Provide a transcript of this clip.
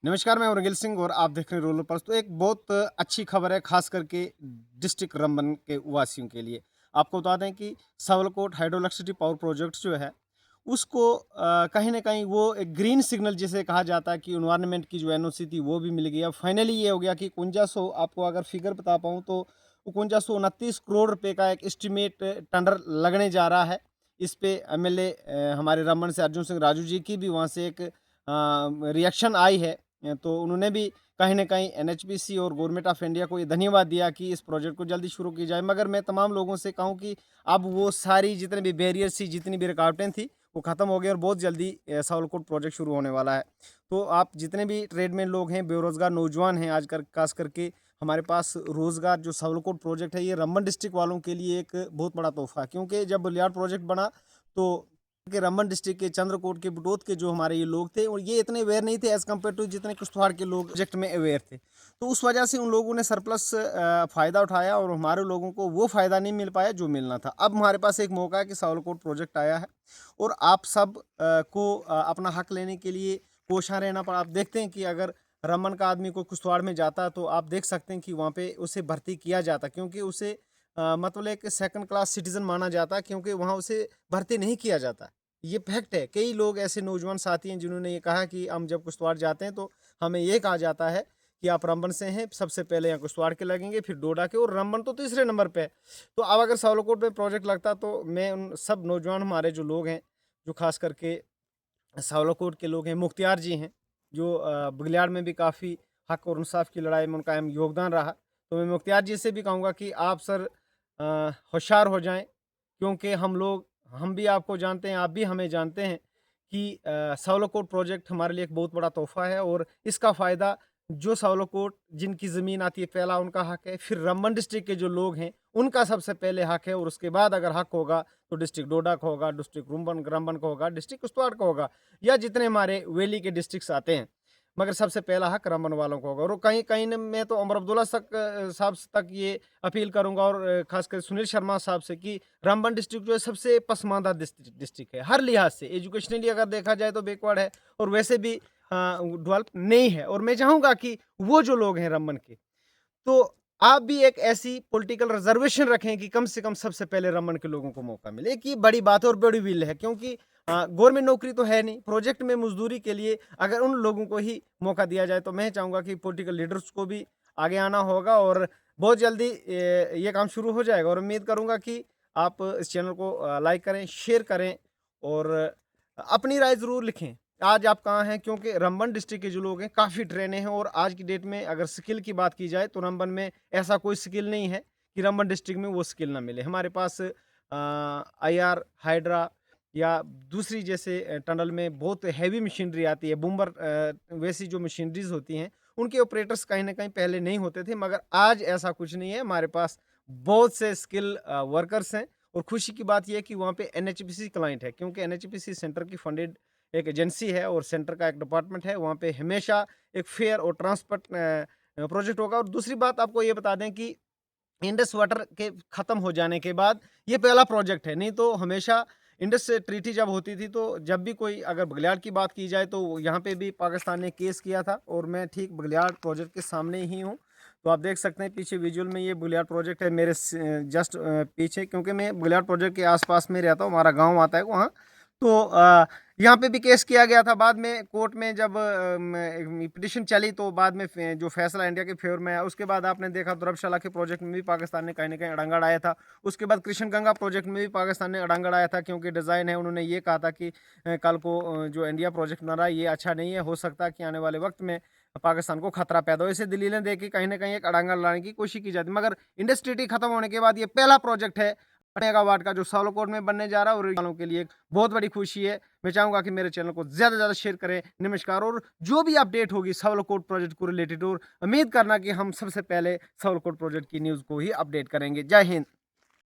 नमस्कार, मैं उर्गिल सिंह और आप देख रहे हैं रूरल पर्स। तो एक बहुत अच्छी खबर है, खास करके डिस्ट्रिक्ट रंबन के वासियों के लिए। आपको बता दें कि Sawalkot hydro electricity power project जो है, उसको कहीं न कहीं वो एक ग्रीन सिग्नल जिसे कहा जाता है कि एनवायरनमेंट की जो एनओसी थी वो भी मिल गई। अब फाइनली ये हो गया कि 5100, आपको अगर फिगर बता पाऊँ तो 5129 करोड़ रुपए का एक एस्टीमेट टेंडर लगने जा रहा है। इस पे एमएलए हमारे रमन से अर्जुन सिंह राजू जी की भी वहाँ से एक रिएक्शन आई है। तो उन्होंने भी कहीं न कहीं एनएचपीसी और गवर्नमेंट ऑफ इंडिया को ये धन्यवाद दिया कि इस प्रोजेक्ट को जल्दी शुरू की जाए। मगर मैं तमाम लोगों से कहूँ कि अब वो सारी जितने भी बैरियर्स थी, जितनी भी रुकावटें थी, वो ख़त्म हो गई और बहुत जल्दी सावलकोट प्रोजेक्ट शुरू होने वाला है। तो आप जितने भी ट्रेडमैन लोग हैं, बेरोज़गार नौजवान हैं, आजकल ख़ास करके हमारे पास रोज़गार जो सावलकोट प्रोजेक्ट है, ये रंबन डिस्ट्रिक्ट वालों के लिए एक बहुत बड़ा तोहफ़ा है। क्योंकि जब बुलियाड प्रोजेक्ट बना तो के रंबन डिस्ट्रिक्ट के चंद्रकोट के बटोत के जो हमारे ये लोग थे, और ये इतने अवेयर नहीं थे एज़ कम्पेयर टू जितने किश्तवाड़ के लोग प्रोजेक्ट में अवेयर थे। तो उस वजह से उन लोगों ने सरप्लस फ़ायदा उठाया और हमारे लोगों को वो फ़ायदा नहीं मिल पाया जो मिलना था। अब हमारे पास एक मौका है कि सावलकोट प्रोजेक्ट आया है और आप सब को अपना हक लेने के लिए कोशां रहना पड़ा। आप देखते हैं कि अगर रमन का आदमी को किश्तवाड़ में जाता तो आप देख सकते हैं कि वहाँ पे उसे भर्ती किया जाता, क्योंकि उसे मतलब एक सेकंड क्लास सिटीज़न माना जाता, क्योंकि वहाँ उसे भर्ती नहीं किया जाता। ये फैक्ट है। कई लोग ऐसे नौजवान साथी हैं जिन्होंने ये कहा कि हम जब किश्तवाड़ जाते हैं तो हमें ये कहा जाता है कि आप रंबन से हैं, सबसे पहले यहाँ किश्तवाड़ के लगेंगे, फिर डोडा के, और रंबन तो तीसरे नंबर पे है। तो अब अगर सावलकोट में प्रोजेक्ट लगता तो मैं उन सब नौजवान हमारे जो लोग हैं, जो खास करके सावलाकोट के लोग हैं, मुख्तियार जी हैं, जो बघलियाड़ में भी काफ़ी हक और इंसाफ की लड़ाई में उनका अहम योगदान रहा। तो मैं मुख्तियार जी से भी कहूँगा कि आप सर होशियार हो जाएँ, क्योंकि हम भी आपको जानते हैं, आप भी हमें जानते हैं कि सावलाकोट प्रोजेक्ट हमारे लिए एक बहुत बड़ा तोहफ़ा है, और इसका फ़ायदा जो सावलाकोट जिनकी ज़मीन आती है, पहला उनका हक है, फिर रंबन डिस्ट्रिक्ट के जो लोग हैं, उनका सबसे पहले हक है, और उसके बाद अगर हक होगा तो डिस्ट्रिक्ट डोडा का होगा, डिस्ट्रिक्ट रंबन का होगा, डिस्ट्रिक्ट किश्तवाड़ का होगा, या जितने हमारे वैली के डिस्ट्रिक्ट्स आते हैं। मगर सबसे पहला हक रमन वालों को होगा। और कहीं कहीं न मैं तो उमर अब्दुल्ला साहब तक ये अपील करूँगा, और ख़ासकर सुनील शर्मा साहब से, कि रामबन डिस्ट्रिक्ट जो है सबसे पसमानदा डिस्ट्रिक्ट है, हर लिहाज से। एजुकेशनली अगर देखा जाए तो बैकवर्ड है, और वैसे भी डेवलप नहीं है। और मैं चाहूँगा कि वो जो लोग हैं रमन के, तो आप भी एक ऐसी पॉलिटिकल रिजर्वेशन रखें कि कम से कम सबसे पहले रमन के लोगों को मौका मिले। एक ये बड़ी बात है और बड़ी विल है, क्योंकि गवर्नमेंट नौकरी तो है नहीं, प्रोजेक्ट में मजदूरी के लिए अगर उन लोगों को ही मौका दिया जाए, तो मैं चाहूँगा कि पॉलिटिकल लीडर्स को भी आगे आना होगा, और बहुत जल्दी ये काम शुरू हो जाएगा। और उम्मीद करूँगा कि आप इस चैनल को लाइक करें, शेयर करें, और अपनी राय ज़रूर लिखें। आज आप कहाँ हैं? क्योंकि रंबन डिस्ट्रिक्ट के जो लोग हैं काफ़ी ट्रेने हैं, और आज की डेट में अगर स्किल की बात की जाए तो रंबन में ऐसा कोई स्किल नहीं है कि रंबन डिस्ट्रिक्ट में वो स्किल ना मिले। हमारे पास आईआर, हाइड्रा या दूसरी जैसे टनल में बहुत हैवी मशीनरी आती है, बूमर वैसी जो मशीनरीज़ होती हैं, उनके ऑपरेटर्स कहीं न कहीं पहले नहीं होते थे, मगर आज ऐसा कुछ नहीं है। हमारे पास बहुत से स्किल वर्कर्स हैं, और खुशी की बात ये है कि वहाँ पे एनएचपीसी क्लाइंट है, क्योंकि एनएचपीसी सेंटर की फंडेड एक एजेंसी है और सेंटर का एक डिपार्टमेंट है। वहाँ पे हमेशा एक फेयर और ट्रांसपेरेंट प्रोजेक्ट होगा। और दूसरी बात आपको ये बता दें कि इंडस वाटर के ख़त्म हो जाने के बाद ये पहला प्रोजेक्ट है, नहीं तो हमेशा इंडस ट्रीटी जब होती थी, तो जब भी कोई अगर बघलियाड़ की बात की जाए तो यहाँ पे भी पाकिस्तान ने केस किया था, और मैं ठीक बघलियाड़ प्रोजेक्ट के सामने ही हूँ। तो आप देख सकते हैं पीछे विजुअल में, ये बघलियाड़ प्रोजेक्ट है मेरे जस्ट पीछे, क्योंकि मैं बघलियाड़ प्रोजेक्ट के आसपास में रहता हूँ, हमारा गाँव आता है वहाँ। तो यहाँ पे भी केस किया गया था। बाद में कोर्ट में जब पिटिशन चली, तो बाद में जो फैसला इंडिया के फेवर में आया, उसके बाद आपने देखा दुर्बशाला के प्रोजेक्ट में भी पाकिस्तान ने कहीं ना कहीं अड़ंगा अड़ाया था। उसके बाद कृष्ण गंगा प्रोजेक्ट में भी पाकिस्तान ने अड़ंगा अड़ाया था, क्योंकि डिज़ाइन है, उन्होंने ये कहा था कि कल को जो इंडिया प्रोजेक्ट बन रहा है ये अच्छा नहीं है, हो सकता है कि आने वाले वक्त में पाकिस्तान को खतरा पैदा हो। ऐसे दलीलें दे के कहीं ना कहीं एक अड़ंगा लाने की कोशिश की जाती, मगर इंडस ट्रीटी खत्म होने के बाद ये पहला प्रोजेक्ट है मेगावाट का जो सावलाकोट में बनने जा रहा है, और वालों के लिए एक बहुत बड़ी खुशी है। मैं चाहूँगा कि मेरे चैनल को ज़्यादा से ज़्यादा शेयर करें। नमस्कार। और जो भी अपडेट होगी सावलाकोट प्रोजेक्ट को रिलेटेड, और उम्मीद करना कि हम सबसे पहले सावलाकोट प्रोजेक्ट की न्यूज़ को ही अपडेट करेंगे। जय हिंद।